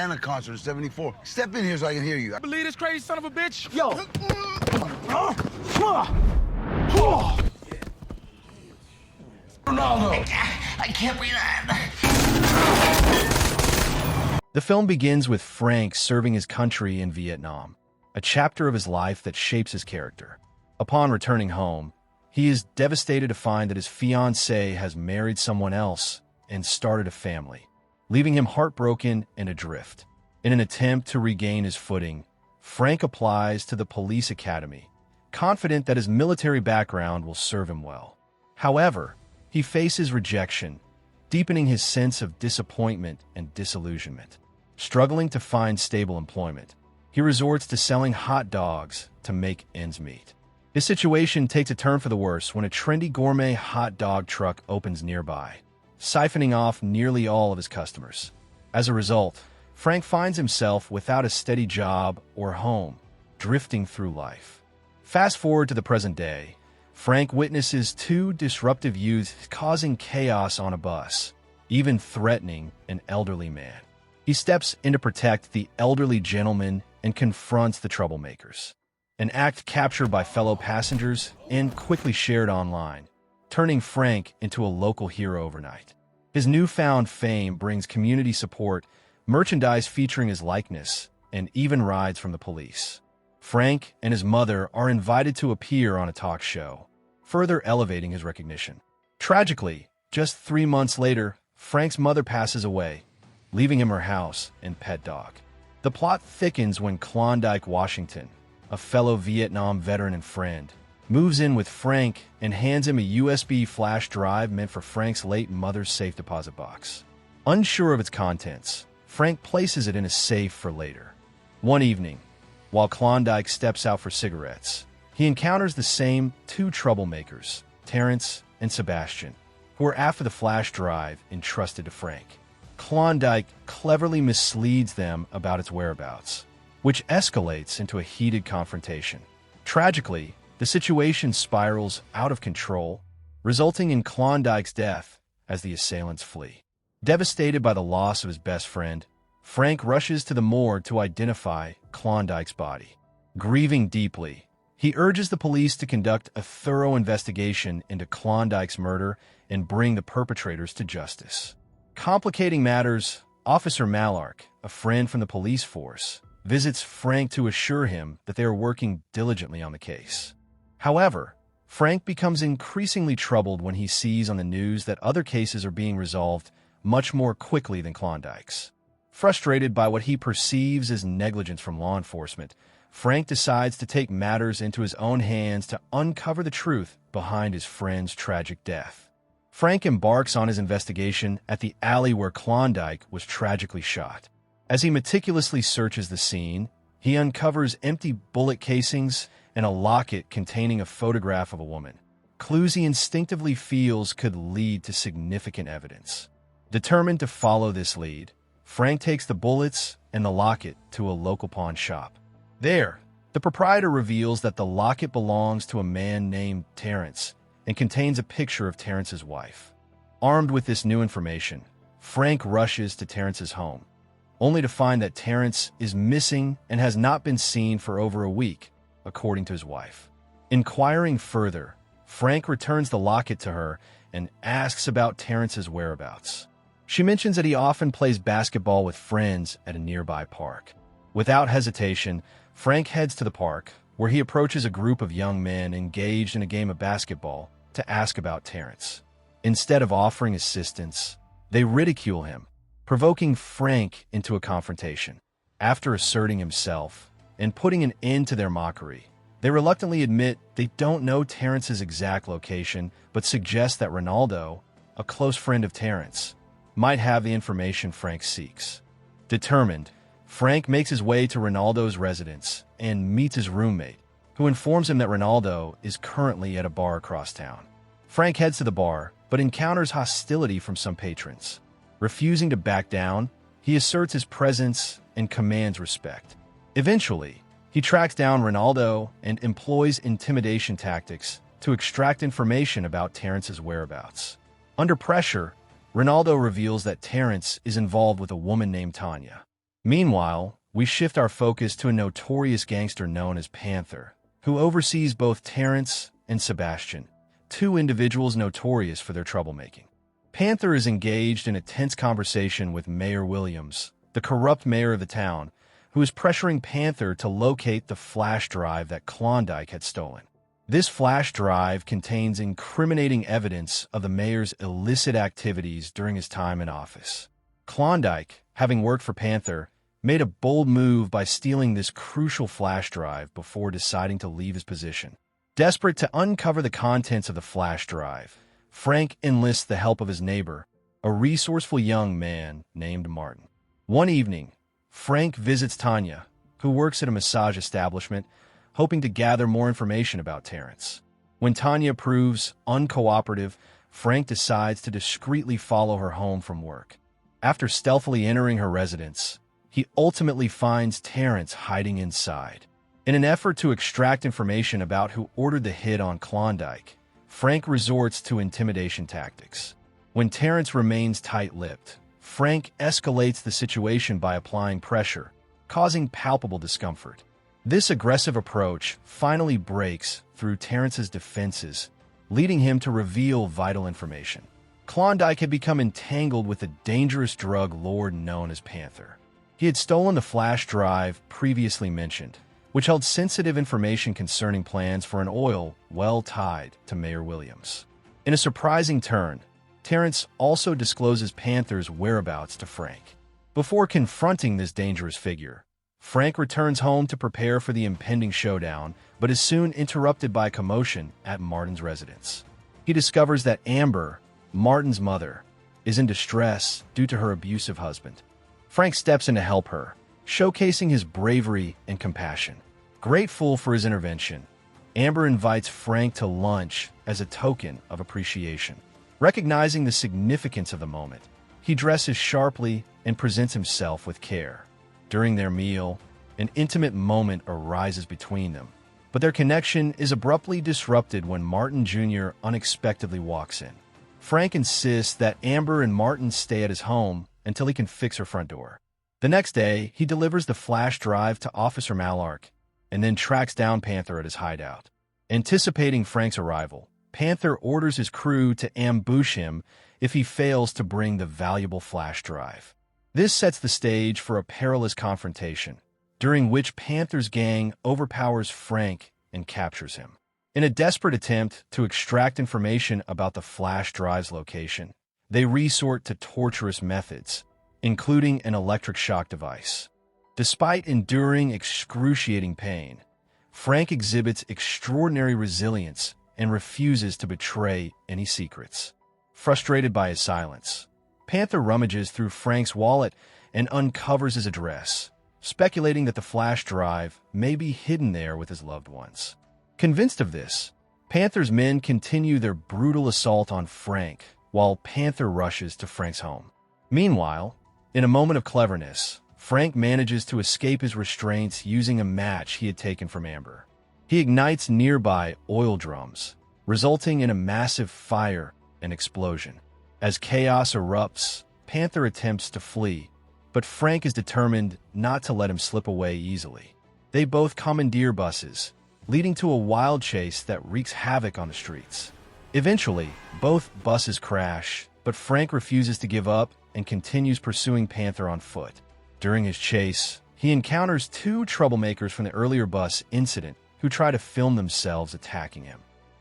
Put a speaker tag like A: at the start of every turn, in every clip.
A: And a concert in 74. Step in here so I can hear you.
B: I believe this crazy son of a bitch.
C: Yo!
A: Ronaldo!
C: I can't breathe.
D: The film begins with Frank serving his country in Vietnam, a chapter of his life that shapes his character. Upon returning home, he is devastated to find that his fiancée has married someone else and started a family, leaving him heartbroken and adrift. In an attempt to regain his footing, Frank applies to the police academy, confident that his military background will serve him well. However, he faces rejection, deepening his sense of disappointment and disillusionment. Struggling to find stable employment, he resorts to selling hot dogs to make ends meet. His situation takes a turn for the worse when a trendy gourmet hot dog truck opens nearby, siphoning off nearly all of his customers. As a result, Frank finds himself without a steady job or home, drifting through life. Fast forward to the present day, Frank witnesses two disruptive youths causing chaos on a bus, even threatening an elderly man. He steps in to protect the elderly gentleman and confronts the troublemakers, an act captured by fellow passengers and quickly shared online, turning Frank into a local hero overnight. His newfound fame brings community support, merchandise featuring his likeness, and even rides from the police. Frank and his mother are invited to appear on a talk show, further elevating his recognition. Tragically, just 3 months later, Frank's mother passes away, leaving him her house and pet dog. The plot thickens when Klondike, Washington, a fellow Vietnam veteran and friend, moves in with Frank and hands him a USB flash drive meant for Frank's late mother's safe deposit box. Unsure of its contents, Frank places it in a safe for later. One evening, while Klondike steps out for cigarettes, he encounters the same two troublemakers, Terrence and Sebastian, who are after the flash drive entrusted to Frank. Klondike cleverly misleads them about its whereabouts, which escalates into a heated confrontation. Tragically, the situation spirals out of control, resulting in Klondike's death as the assailants flee. Devastated by the loss of his best friend, Frank rushes to the morgue to identify Klondike's body. Grieving deeply, he urges the police to conduct a thorough investigation into Klondike's murder and bring the perpetrators to justice. Complicating matters, Officer Malark, a friend from the police force, visits Frank to assure him that they are working diligently on the case. However, Frank becomes increasingly troubled when he sees on the news that other cases are being resolved much more quickly than Klondike's. Frustrated by what he perceives as negligence from law enforcement, Frank decides to take matters into his own hands to uncover the truth behind his friend's tragic death. Frank embarks on his investigation at the alley where Klondike was tragically shot. As he meticulously searches the scene, he uncovers empty bullet casings and a locket containing a photograph of a woman, clues he instinctively feels could lead to significant evidence. Determined to follow this lead, Frank takes the bullets and the locket to a local pawn shop. There, the proprietor reveals that the locket belongs to a man named Terrence and contains a picture of Terrence's wife. Armed with this new information, Frank rushes to Terrence's home, only to find that Terrence is missing and has not been seen for over a week, according to his wife. Inquiring further, Frank returns the locket to her and asks about Terrence's whereabouts. She mentions that he often plays basketball with friends at a nearby park. Without hesitation, Frank heads to the park, where he approaches a group of young men engaged in a game of basketball to ask about Terrence. Instead of offering assistance, they ridicule him, provoking Frank into a confrontation. After asserting himself and putting an end to their mockery, they reluctantly admit they don't know Terrence's exact location, but suggest that Ronaldo, a close friend of Terrence, might have the information Frank seeks. Determined, Frank makes his way to Ronaldo's residence and meets his roommate, who informs him that Ronaldo is currently at a bar across town. Frank heads to the bar, but encounters hostility from some patrons. Refusing to back down, he asserts his presence and commands respect. Eventually, he tracks down Ronaldo and employs intimidation tactics to extract information about Terrence's whereabouts. Under pressure, Ronaldo reveals that Terrence is involved with a woman named Tanya, Meanwhile, we shift our focus to a notorious gangster known as Panther, who oversees both Terrence and Sebastian, two individuals notorious for their troublemaking. Panther is engaged in a tense conversation with Mayor Williams, the corrupt mayor of the town, who is pressuring Panther to locate the flash drive that Klondike had stolen. This flash drive contains incriminating evidence of the mayor's illicit activities during his time in office. Klondike, having worked for Panther, made a bold move by stealing this crucial flash drive before deciding to leave his position. Desperate to uncover the contents of the flash drive, Frank enlists the help of his neighbor, a resourceful young man named Martin. One evening, Frank visits Tanya, who works at a massage establishment, hoping to gather more information about Terrence. When Tanya proves uncooperative, Frank decides to discreetly follow her home from work. After stealthily entering her residence, he ultimately finds Terrence hiding inside. In an effort to extract information about who ordered the hit on Klondike, Frank resorts to intimidation tactics. When Terrence remains tight-lipped, Frank escalates the situation by applying pressure, causing palpable discomfort. This aggressive approach finally breaks through Terrence's defenses, leading him to reveal vital information. Klondike had become entangled with a dangerous drug lord known as Panther. He had stolen the flash drive previously mentioned, which held sensitive information concerning plans for an oil well tied to Mayor Williams. In a surprising turn, Terrence also discloses Panther's whereabouts to Frank. Before confronting this dangerous figure, Frank returns home to prepare for the impending showdown, but is soon interrupted by commotion at Martin's residence. He discovers that Amber, Martin's mother, is in distress due to her abusive husband. Frank steps in to help her, showcasing his bravery and compassion. Grateful for his intervention, Amber invites Frank to lunch as a token of appreciation. Recognizing the significance of the moment, he dresses sharply and presents himself with care. During their meal, an intimate moment arises between them, but their connection is abruptly disrupted when Martin Jr. unexpectedly walks in. Frank insists that Amber and Martin stay at his home until he can fix her front door. The next day, he delivers the flash drive to Officer Malark and then tracks down Panther at his hideout. Anticipating Frank's arrival, Panther orders his crew to ambush him if he fails to bring the valuable flash drive. This sets the stage for a perilous confrontation, during which Panther's gang overpowers Frank and captures him. In a desperate attempt to extract information about the flash drive's location, they resort to torturous methods, including an electric shock device. Despite enduring excruciating pain, Frank exhibits extraordinary resilience and refuses to betray any secrets. Frustrated by his silence, Panther rummages through Frank's wallet and uncovers his address, speculating that the flash drive may be hidden there with his loved ones. Convinced of this, Panther's men continue their brutal assault on Frank while Panther rushes to Frank's home. Meanwhile, in a moment of cleverness, Frank manages to escape his restraints using a match he had taken from Amber. He ignites nearby oil drums, resulting in a massive fire and explosion. As chaos erupts, Panther attempts to flee, but Frank is determined not to let him slip away easily. They both commandeer buses, leading to a wild chase that wreaks havoc on the streets. Eventually, both buses crash, but Frank refuses to give up and continues pursuing Panther on foot. During his chase, he encounters two troublemakers from the earlier bus incident who try to film themselves attacking him.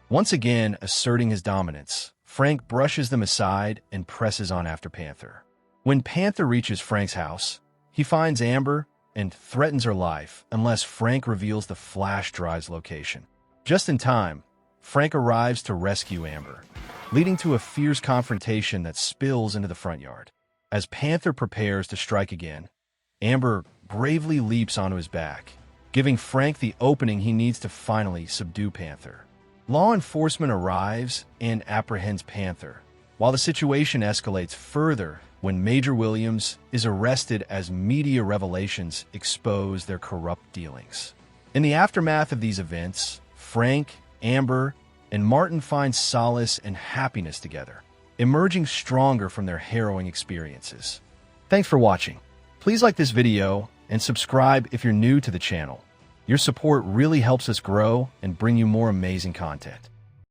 D: Once again asserting his dominance, Frank brushes them aside and presses on after Panther. When Panther reaches Frank's house, he finds Amber and threatens her life unless Frank reveals the flash drive's location. Just in time, Frank arrives to rescue Amber, leading to a fierce confrontation that spills into the front yard. As Panther prepares to strike again, Amber bravely leaps onto his back, giving Frank the opening he needs to finally subdue Panther. Law enforcement arrives and apprehends Panther, while the situation escalates further when Major Williams is arrested as media revelations expose their corrupt dealings. In the aftermath of these events, Frank, Amber, and Martin find solace and happiness together, emerging stronger from their harrowing experiences. Thanks for watching. Please Please like this video and subscribe if you're new to the channel. Your support really helps us grow and bring you more amazing content.